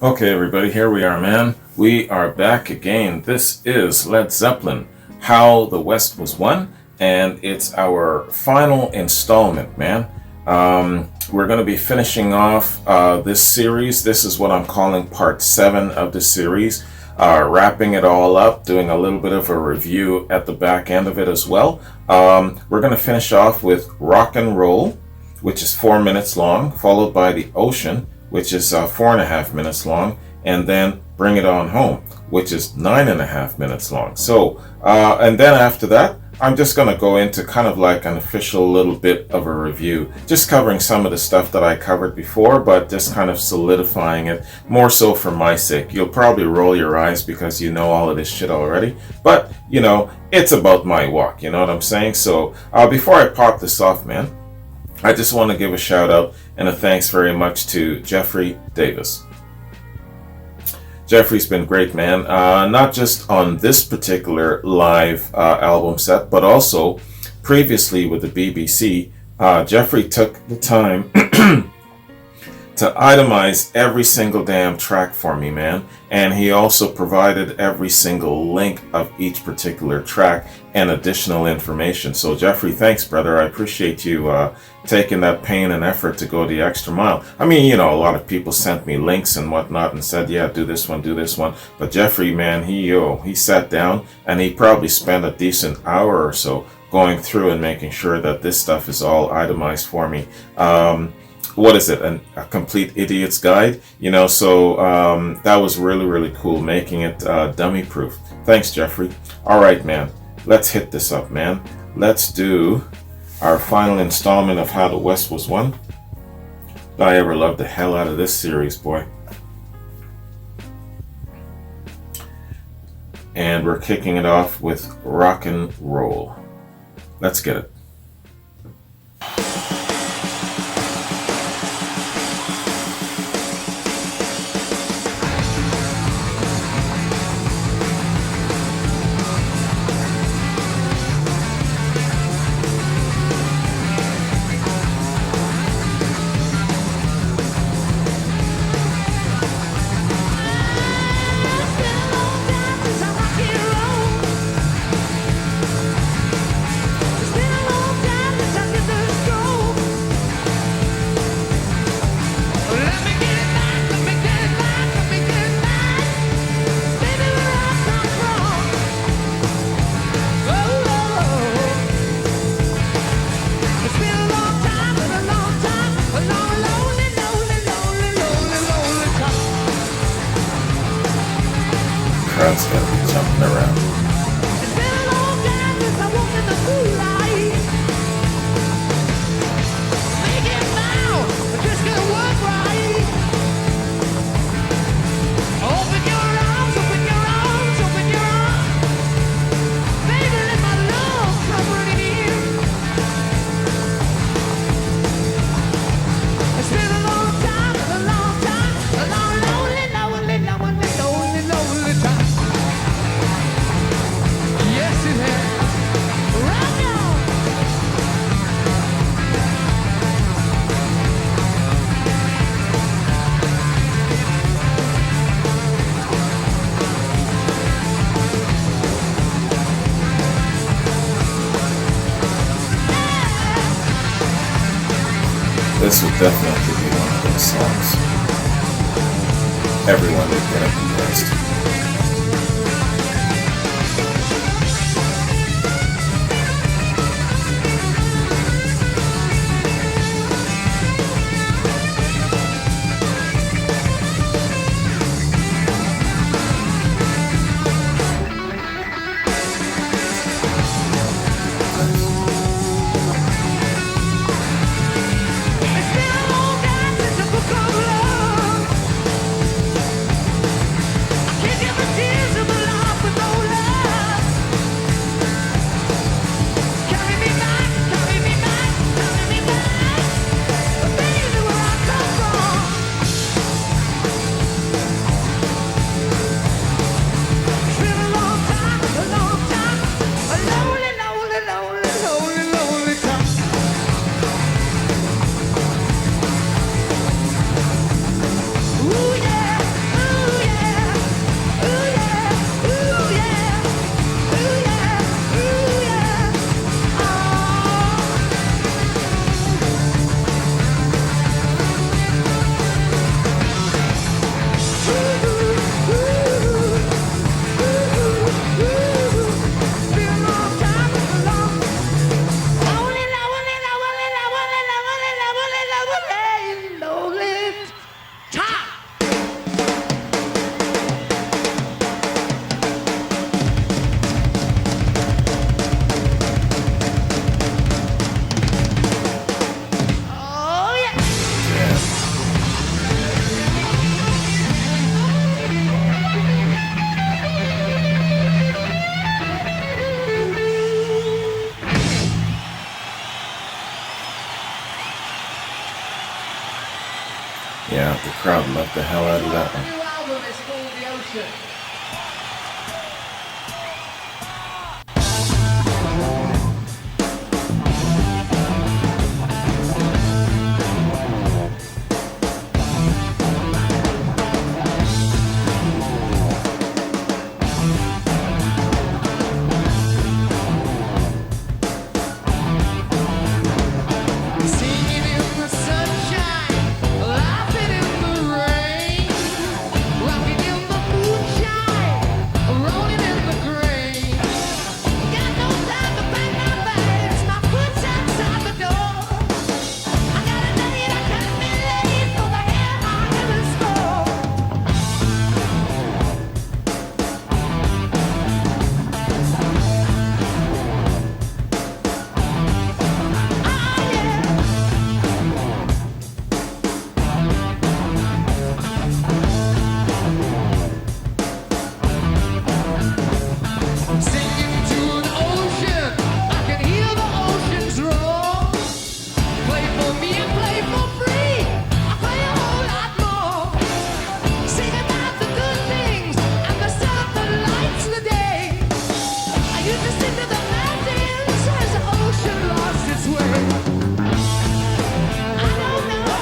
Okay, everybody, here we are, man. We are back again. This is Led Zeppelin, How the West Was Won, and it's our final installment, man. We're going to be finishing off this series. This is what I'm calling part 7 of the series. Wrapping it all up, doing a little bit of a review at the back end of it as well. We're going to finish off with Rock and Roll, which is 4 minutes long, followed by The Ocean, which is 4.5 minutes long, and then Bring It On Home, which is 9.5 minutes long. So, and then after that, I'm just going to go into kind of like an official little bit of a review, just covering some of the stuff that I covered before, but just kind of solidifying it, more so for my sake. You'll probably roll your eyes because you know all of this shit already, but, you know, it's about my walk, you know what I'm saying? So, before I pop this off, man, I just want to give a shout out and a thanks very much to Jeffrey Davis. Jeffrey's been great, man. Not just on this particular live album set, but also previously with the BBC. Jeffrey took the time to itemize every single damn track for me, man. And he also provided every single link of each particular track and additional information. So Jeffrey, thanks, brother. I appreciate you taking that pain and effort to go the extra mile. I mean, you know, a lot of people sent me links and whatnot and said, yeah, do this one, do this one. But Jeffrey, man, he sat down and he probably spent a decent hour or so going through and making sure that this stuff is all itemized for me. What is it? A complete idiot's guide, you know? So that was really, really cool, making it dummy proof. Thanks, Jeffrey. All right, man. Let's hit this up, man. Let's do our final installment of How the West Was Won. I ever loved the hell out of this series, boy. And we're kicking it off with Rock and Roll. Let's get it. Crowd's gonna be jumping around. This would definitely be one of those songs everyone would get up and dance to. Give Yeah, the crowd loved the hell out of that one. New album is called The Ocean. Singing in the sunshine, laughing in the rain, rocking in the moonshine, rolling in the grain. Got no time to pack my bags, my foot's outside the door. I got a date, I can't be late for the hair I'm in store. Singing to the ocean, I can hear the ocean's roar. Play for me and play for free, I play a whole lot more. Sing about the good things and the sun that lights the day. I used to sing to the mountains as the ocean lost its way. I don't know.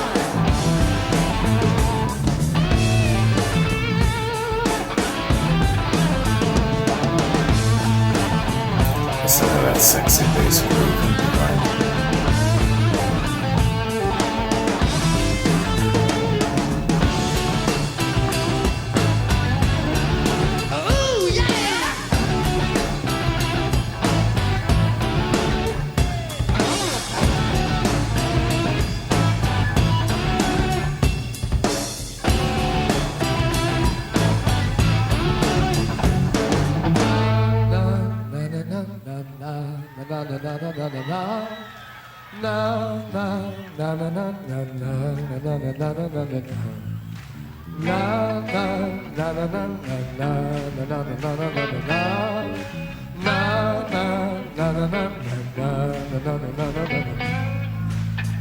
Listen to that sexy bass groove in behind. Ooh, yeah!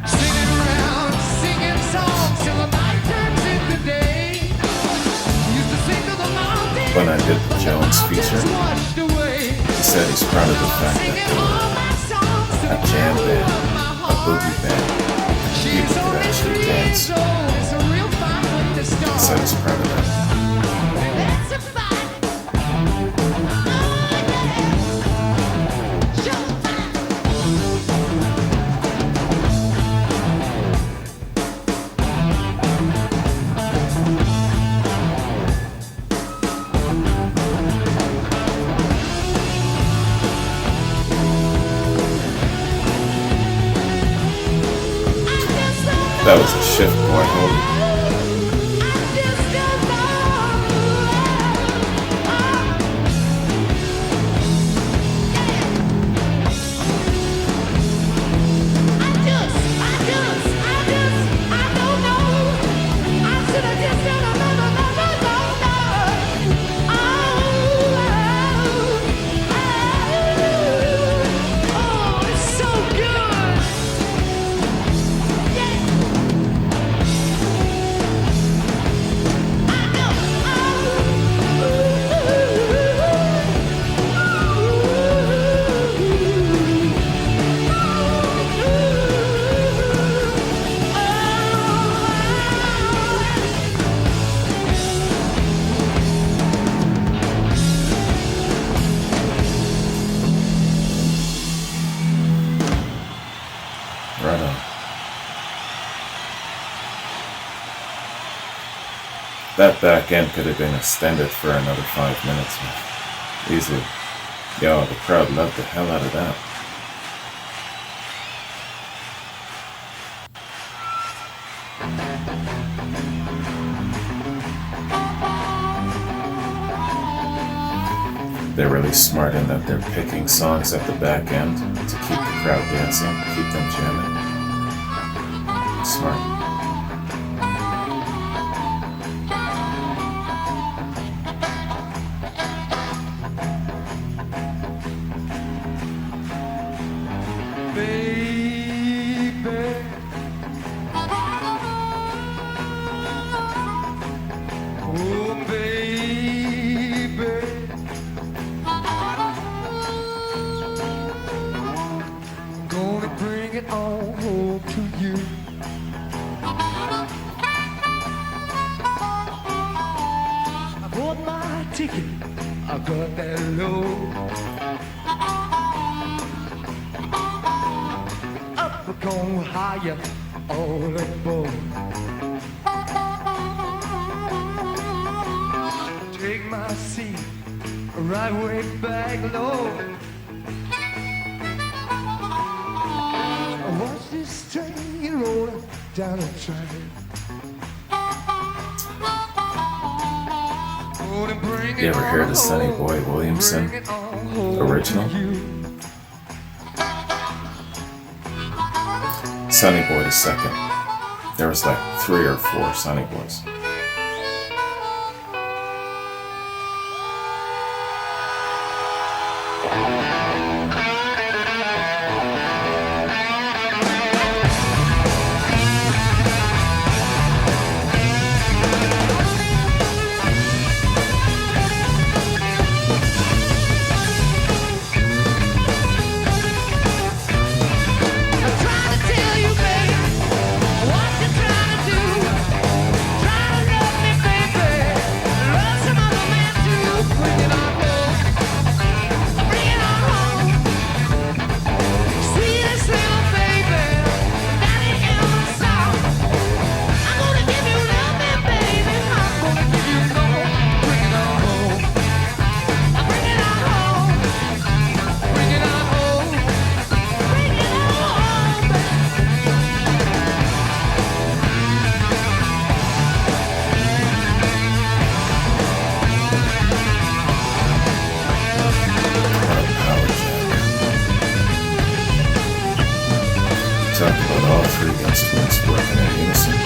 Singing around, singing songs till the night turns into day. Used to sing to the mountains. When I did the Jones feature, Washed away. he said he's proud of the fact that Singing they all were my songs to a jam band, my a heart. boogie band. She's People could only actually 3 dance. years old. It's a real fine way to He said start. he's proud of that. That's a fact. Oh, yeah. Showtime. That was a shift, boy. Holy. Right on. That back end could have been extended for another 5 minutes. Man. Easily. Yo, the crowd loved the hell out of that. They're really smart in that they're picking songs at the back end to keep the crowd dancing, keep them jamming. Smart. ticket, I got that low. Up a going higher, all above. Take my seat, right way back low. Watch this train rolling down the track. You ever hear the Sonny Boy Williamson original? Sonny Boy the second. There was like 3 or 4 Sonny Boys. Talk about all 3 instruments working in unison.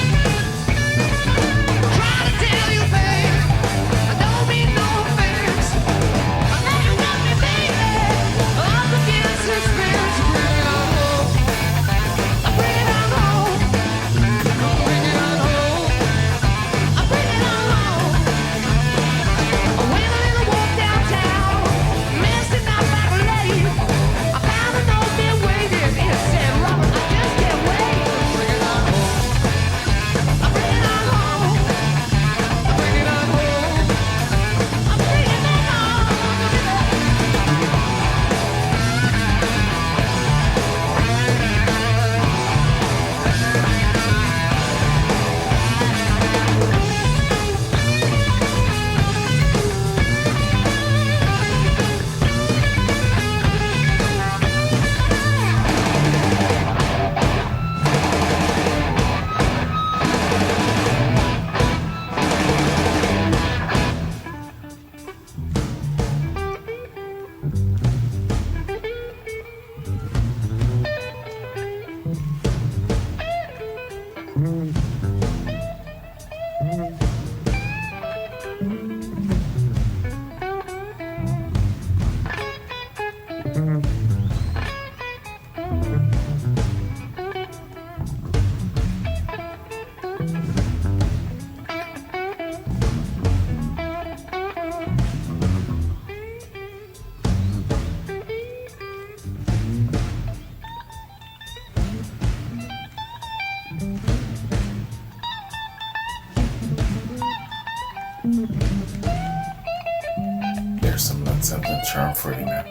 There's some Led Zeppelin charm for you, man.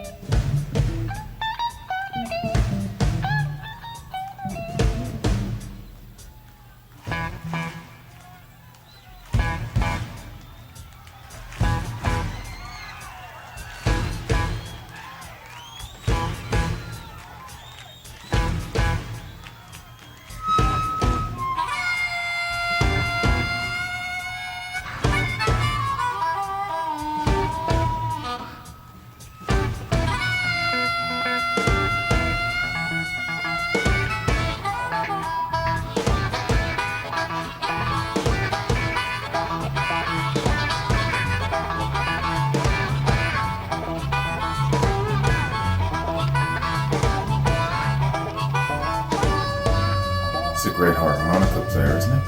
It's a great harmonica player, isn't it?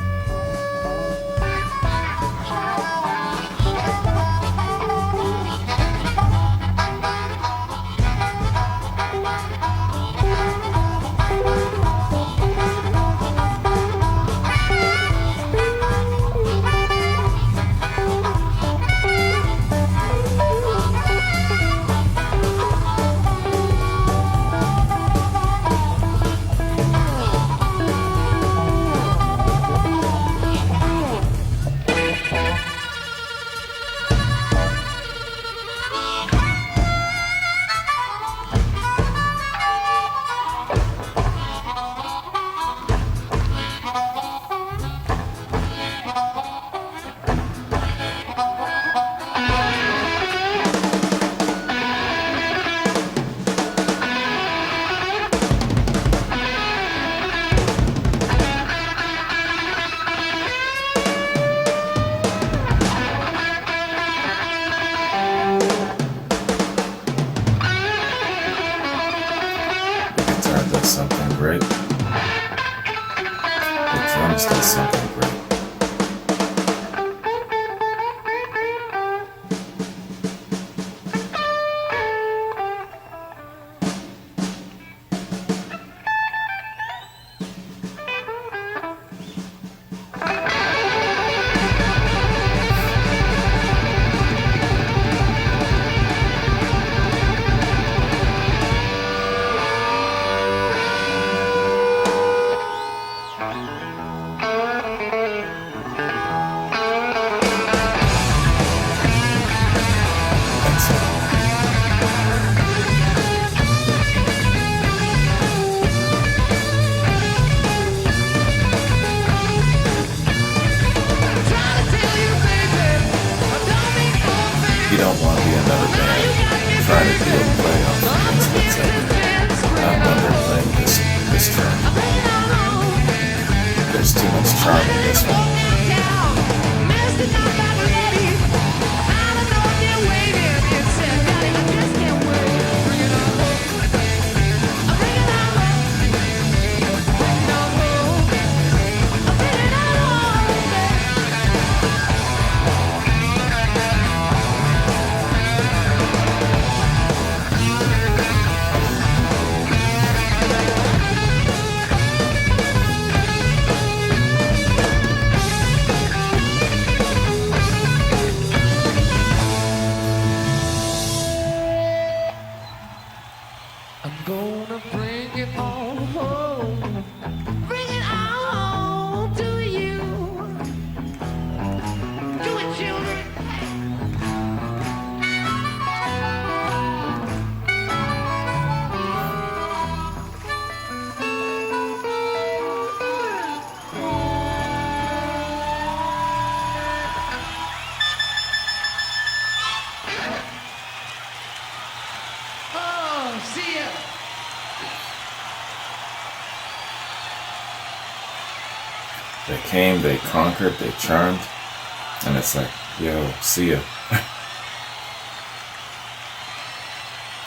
always does something great. You don't want to be another band trying to do a playoff against Led Zeppelin. Not when they're playing this track. There's too much charm in this one. I'm gonna bring it all home. Bring it all to you. Do it, children. Oh, see ya. They came, they conquered, they charmed, and it's like, yo, see ya.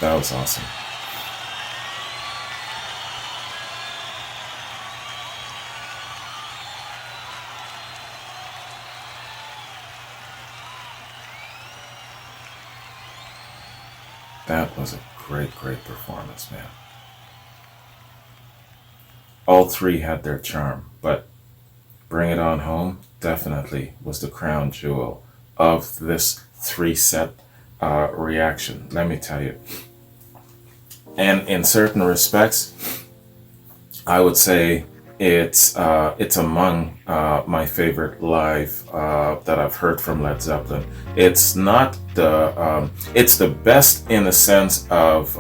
That was awesome. That was a great, great performance, man. All three had their charm, but Bring It On Home definitely was the crown jewel of this three-set reaction, let me tell you. And in certain respects, I would say it's among my favorite live that I've heard from Led Zeppelin. It's not it's the best in the sense of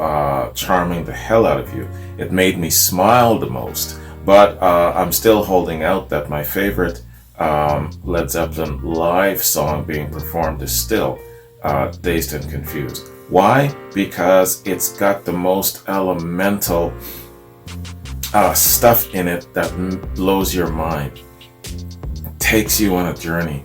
charming the hell out of you. It made me smile the most. But I'm still holding out that my favorite Led Zeppelin live song being performed is still Dazed and Confused. Why? Because it's got the most elemental stuff in it that blows your mind, takes you on a journey,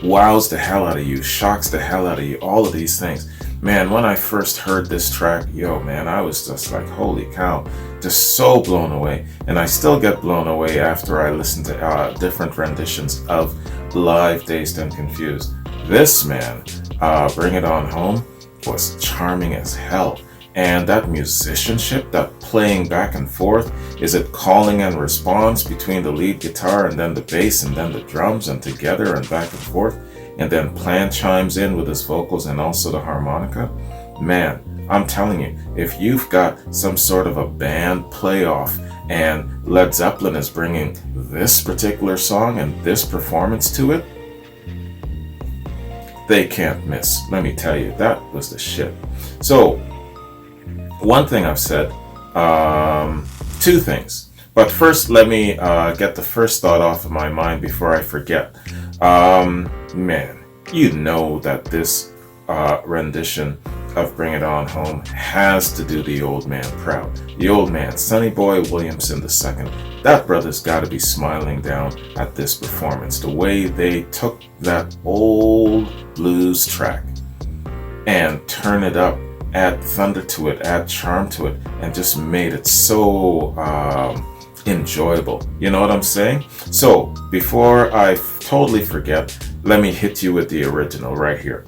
wows the hell out of you, shocks the hell out of you, all of these things. Man, when I first heard this track, yo man, I was just like, holy cow, just so blown away. And I still get blown away after I listen to different renditions of live Dazed and Confused. This, man, Bring It On Home, was charming as hell. And that musicianship, that playing back and forth, is it calling and response between the lead guitar and then the bass and then the drums and together and back and forth, and then Plant chimes in with his vocals and also the harmonica. Man, I'm telling you, if you've got some sort of a band playoff and Led Zeppelin is bringing this particular song and this performance to it, they can't miss. Let me tell you, that was the shit. So, one thing I've said, two things. But first, let me get the first thought off of my mind before I forget. Man, you know that this rendition of Bring It On Home has to do the old man proud. The old man, Sonny Boy Williamson II. That brother's got to be smiling down at this performance. The way they took that old blues track and turn it up, add thunder to it, add charm to it, and just made it so enjoyable. You know what I'm saying? So before I totally forget, let me hit you with the original right here.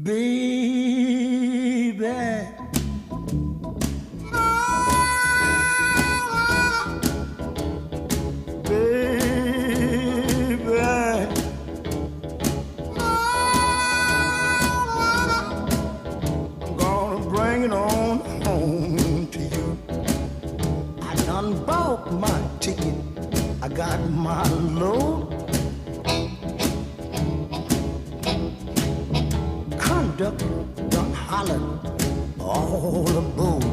Baby, baby, I'm gonna bring it on home to you. I done bought my ticket, I got my load. Conductor done hollered all aboard.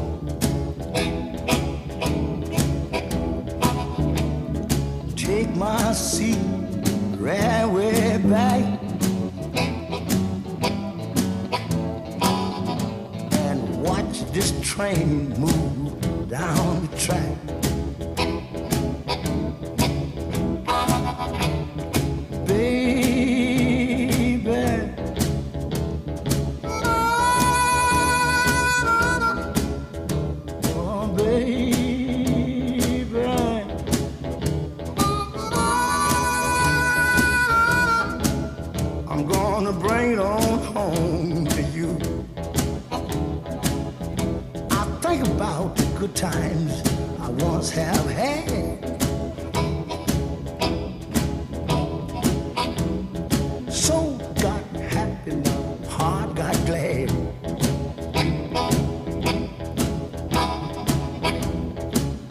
Take my seat right way back and watch this train move down the track. Baby, oh baby, I'm gonna bring it on home to you. I think about the good times I once have had. Soul got happy, heart got glad.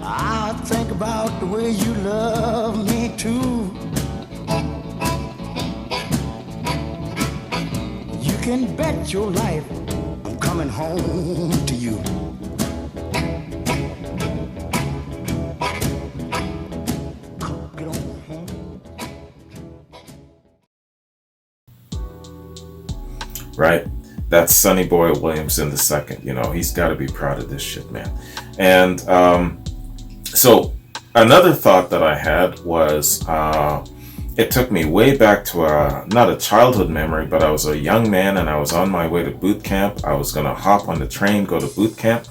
I think about the way you love me too. You can bet your life I'm coming home to you. Get on home. Right? That's Sonny Boy Williamson II. You know, he's got to be proud of this shit, man. And so another thought that I had was it took me way back to not a childhood memory, but I was a young man and I was on my way to boot camp. I was going to hop on the train, go to boot camp.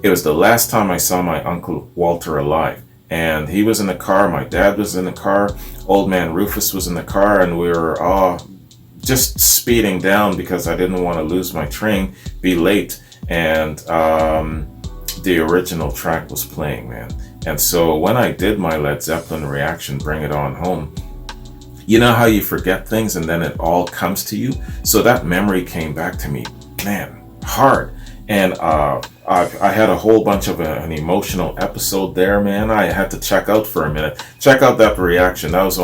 It was the last time I saw my Uncle Walter alive. And he was in the car, my dad was in the car, old man Rufus was in the car, and we were all just speeding down because I didn't want to lose my train, be late, and the original track was playing, man. And so when I did my Led Zeppelin reaction, Bring It On Home, you know how you forget things and then it all comes to you? So that memory came back to me, man, hard. And I had a whole bunch of an emotional episode there, man. I had to check out for a minute. Check out that reaction. That was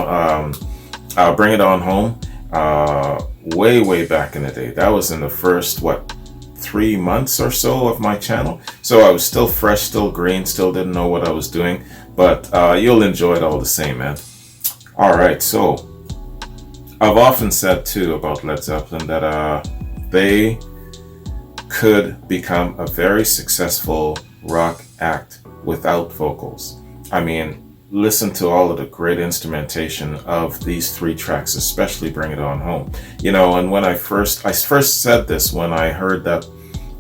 Bring It On Home. Way back in the day. That was in the first 3 months or so of my channel, so I was still fresh, still green, still didn't know what I was doing, but you'll enjoy it all the same, man. All right, so I've often said too about Led Zeppelin that they could become a very successful rock act without vocals. I mean, listen to all of the great instrumentation of these 3 tracks, especially Bring It On Home. You know, and when I first said this when I heard that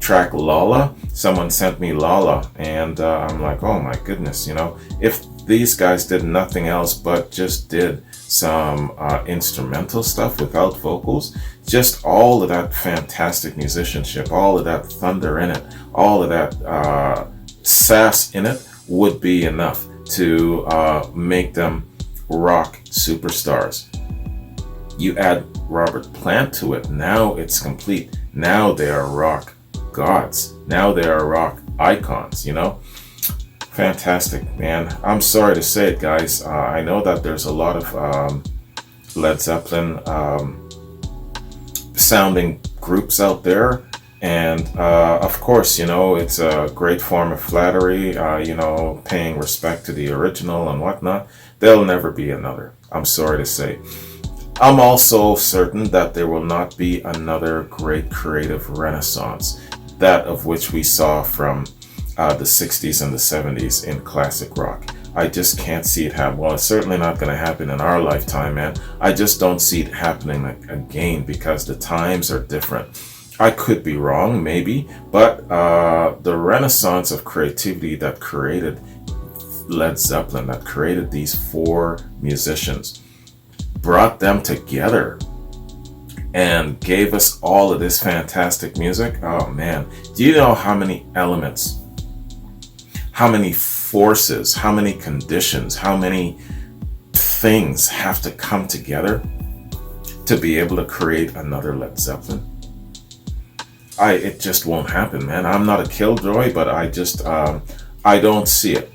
track Lala, someone sent me Lala, and I'm like, oh my goodness, you know, if these guys did nothing else but just did some instrumental stuff without vocals, just all of that fantastic musicianship, all of that thunder in it, all of that sass in it would be enough to make them rock superstars. You add Robert Plant to it, now it's complete. Now they are rock gods. Now they are rock icons, you know? Fantastic, man. I'm sorry to say it, guys. I know that there's a lot of Led Zeppelin sounding groups out there. And of course, you know, it's a great form of flattery, you know, paying respect to the original and whatnot. There'll never be another. I'm sorry to say. I'm also certain that there will not be another great creative renaissance, that of which we saw from the 60s and the 70s in classic rock. I just can't see it happen. Well, it's certainly not going to happen in our lifetime, man. I just don't see it happening again because the times are different. I could be wrong, maybe, but the renaissance of creativity that created Led Zeppelin, that created these four musicians, brought them together and gave us all of this fantastic music. Oh man, do you know how many elements, how many forces, how many conditions, how many things have to come together to be able to create another Led Zeppelin? It just won't happen, man. I'm not a killjoy, but I don't see it.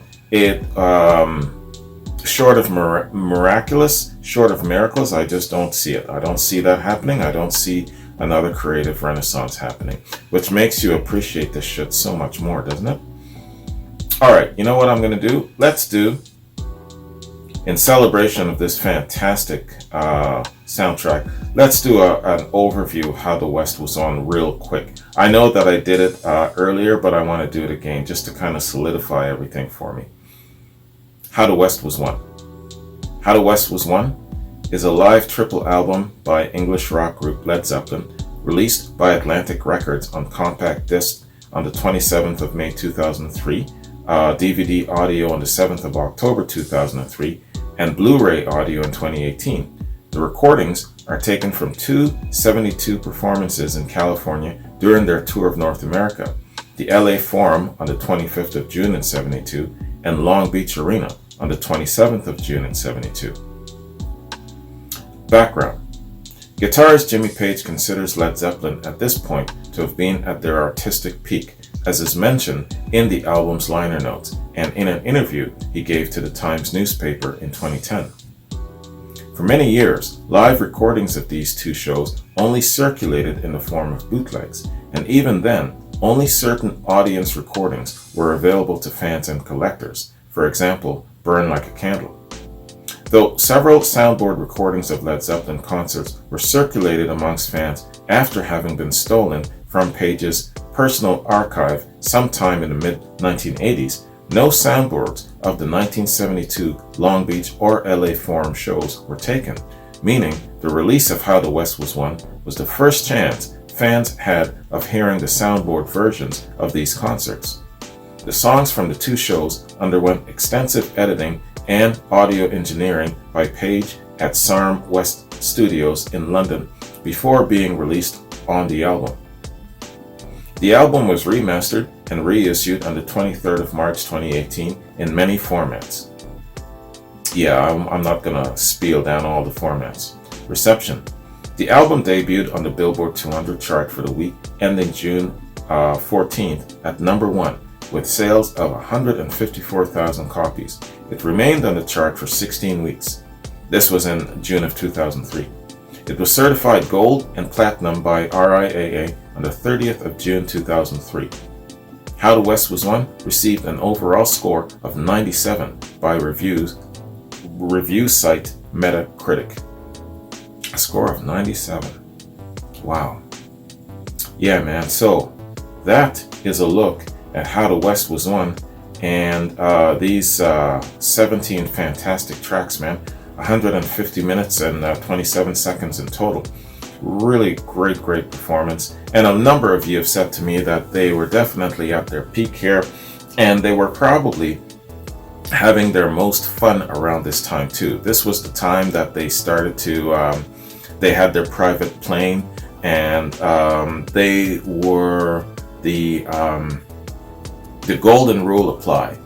Short of miraculous, short of miracles, I just don't see it. I don't see that happening. I don't see another creative renaissance happening, which makes you appreciate this shit so much more, doesn't it? All right, you know what I'm going to do? Let's do, in celebration of this fantastic soundtrack, let's do an overview of How the West Was On real quick. I know that I did it earlier, but I want to do it again just to kind of solidify everything for me. How the West Was Won. How the West Was Won is a live triple album by English rock group Led Zeppelin, released by Atlantic Records on compact disc on the 27th of May 2003, DVD audio on the 7th of October 2003, and Blu-ray audio in 2018. The recordings are taken from 272 performances in California during their tour of North America, the LA Forum on the 25th of June in 72, and Long Beach Arena on the 27th of June in 72. Background. Guitarist Jimmy Page considers Led Zeppelin at this point to have been at their artistic peak, as is mentioned in the album's liner notes and in an interview he gave to the Times newspaper in 2010. For many years, live recordings of these two shows only circulated in the form of bootlegs, and even then, only certain audience recordings were available to fans and collectors, for example, Burn Like a Candle. Though several soundboard recordings of Led Zeppelin concerts were circulated amongst fans after having been stolen from Page's personal archive sometime in the mid-1980s, no soundboards of the 1972 Long Beach or LA Forum shows were taken, meaning the release of How the West Was Won was the first chance fans had of hearing the soundboard versions of these concerts. The songs from the two shows underwent extensive editing and audio engineering by Page at Sarm West Studios in London before being released on the album. The album was remastered and reissued on the 23rd of March 2018 in many formats. Yeah, I'm not gonna spiel down all the formats. Reception. The album debuted on the Billboard 200 chart for the week ending June 14th at number 1 with sales of 154,000 copies. It remained on the chart for 16 weeks. This was in June of 2003. It was certified gold and platinum by RIAA on the 30th of June 2003. How the West Was Won received an overall score of 97 by review site Metacritic. A score of 97. Wow. Yeah, man. So that is a look at How the West Was Won, and these 17 fantastic tracks, man. 150 minutes and 27 seconds in total. Really great performance. And a number of you have said to me that they were definitely at their peak here, and they were probably having their most fun around this time too. This was the time that they started to, they had their private plane, and they were the golden rule applied.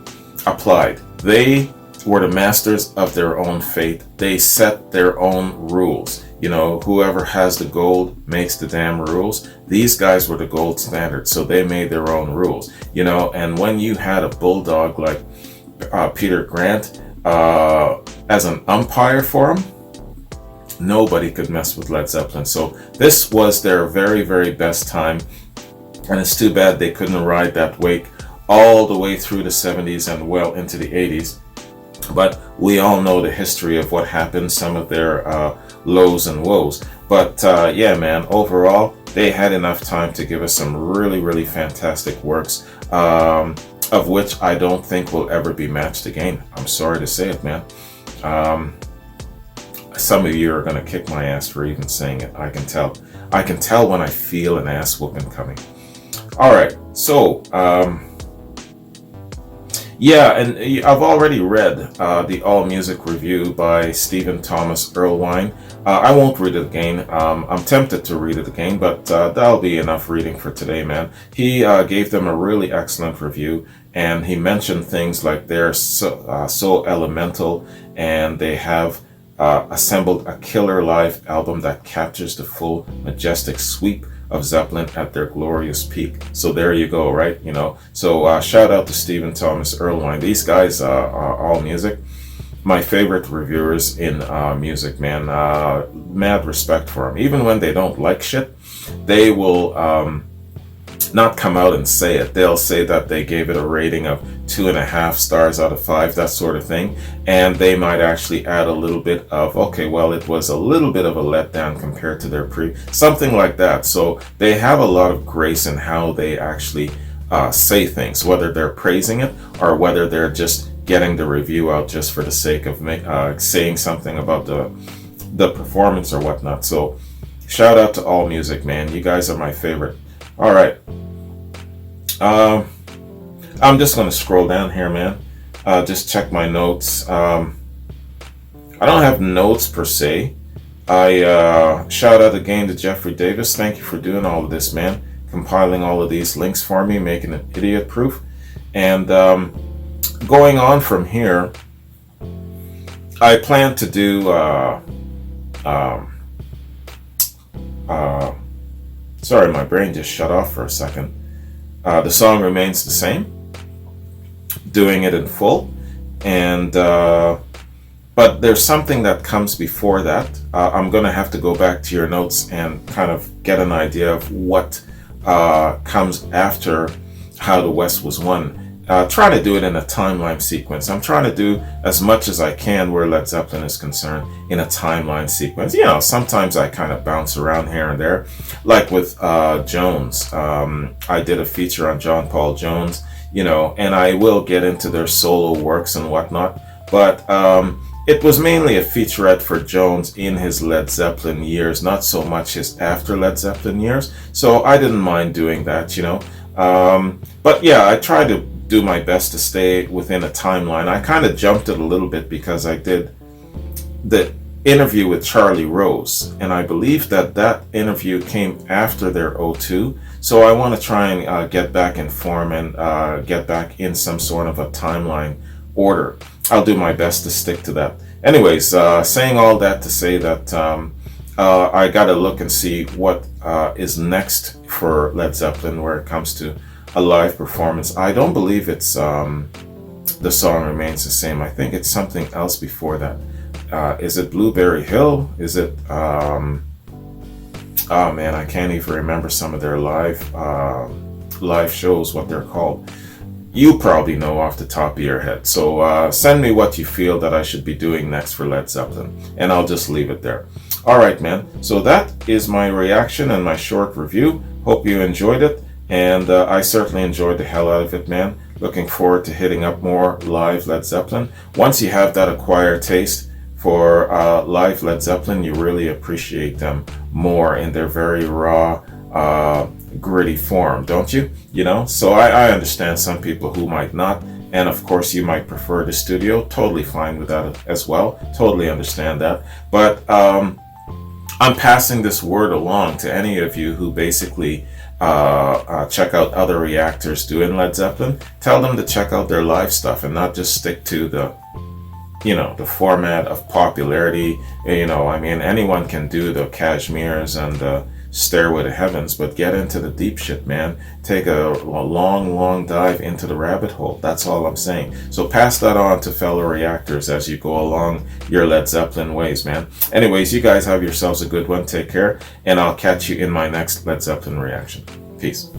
They were the masters of their own fate. They set their own rules. You know, whoever has the gold makes the damn rules. These guys were the gold standard, so they made their own rules. You know, and when you had a bulldog like Peter Grant as an umpire for him, nobody could mess with Led Zeppelin. So this was their very best time, and it's too bad they couldn't ride that wake all the way through the 70s and well into the 80s. But we all know the history of what happened, some of their lows and woes. But yeah, man, overall, they had enough time to give us some really fantastic works, of which I don't think will ever be matched again. I'm sorry to say it, man. some of you are going to kick my ass for even saying it. I can tell. I can tell when I feel an ass whooping coming. All right, so yeah, and I've already read the All Music review by Stephen Thomas Erlewine. I won't read it again. I'm tempted to read it again, but that'll be enough reading for today, man. He gave them a really excellent review, and he mentioned things like they're so elemental, and they have assembled a killer live album that captures the full majestic sweep of Zeppelin at their glorious peak. So there you go, right? You know, so shout out to Stephen Thomas Erlewine. These guys are All Music, my favorite reviewers in music, man. Mad respect for them. Even when they don't like shit, they will not come out and say it. They'll say that they gave it a rating of 2.5 stars out of 5, that sort of thing. And they might actually add a little bit of, okay, well, it was a little bit of a letdown compared to their something like that. So they have a lot of grace in how they actually say things, whether they're praising it or whether they're just getting the review out just for the sake of saying something about the performance or whatnot. So shout out to All Music, man. You guys are my favorite. All right. I'm just going to scroll down here, man. Just check my notes. I don't have notes per se. I shout out again to Jeffrey Davis. Thank you for doing all of this, man. Compiling all of these links for me, making it idiot proof. And going on from here, I plan to do sorry, my brain just shut off for a second. The song remains the same, doing it in full, and but there's something that comes before that. I'm gonna have to go back to your notes and kind of get an idea of what comes after How the West Was Won. Try to do it in a timeline sequence. I'm trying to do as much as I can where Led Zeppelin is concerned in a timeline sequence. You know, sometimes I kind of bounce around here and there, like with Jones. I did a feature on John Paul Jones, you know, and I will get into their solo works and whatnot, but it was mainly a featurette for Jones in his Led Zeppelin years, not so much his after Led Zeppelin years. So I didn't mind doing that, you know. But yeah, I try to do my best to stay within a timeline. I kind of jumped it a little bit because I did the interview with Charlie Rose, and I believe that interview came after their O2. So I want to try and get back in form and get back in some sort of a timeline order. I'll do my best to stick to that. Anyways, saying all that to say that I got to look and see what is next for Led Zeppelin where it comes to a live performance. I don't believe it's The Song Remains the Same. I think it's something else before that. Is it Blueberry Hill? Is it oh man, I can't even remember some of their live shows, what they're called. You probably know off the top of your head. So send me what you feel that I should be doing next for Led Zeppelin, and I'll just leave it there. All right, man. So that is my reaction and my short review. Hope you enjoyed it. And I certainly enjoyed the hell out of it, man. Looking forward to hitting up more live Led Zeppelin. Once you have that acquired taste for live Led Zeppelin, you really appreciate them more in their very raw, gritty form, don't you? You know, so I understand some people who might not. And of course, you might prefer the studio. Totally fine with that as well. Totally understand that. But I'm passing this word along to any of you who basically check out other reactors doing Led Zeppelin. Tell them to check out their live stuff and not just stick to the, you know, the format of popularity. You know, I mean, anyone can do the Cashmere's and the Stairway to Heavens, but get into the deep shit, man. Take a long dive into the rabbit hole. That's all I'm saying. So pass that on to fellow reactors as you go along your Led Zeppelin ways, man. Anyways, you guys have yourselves a good one. Take care, and I'll catch you in my next Led Zeppelin reaction. Peace.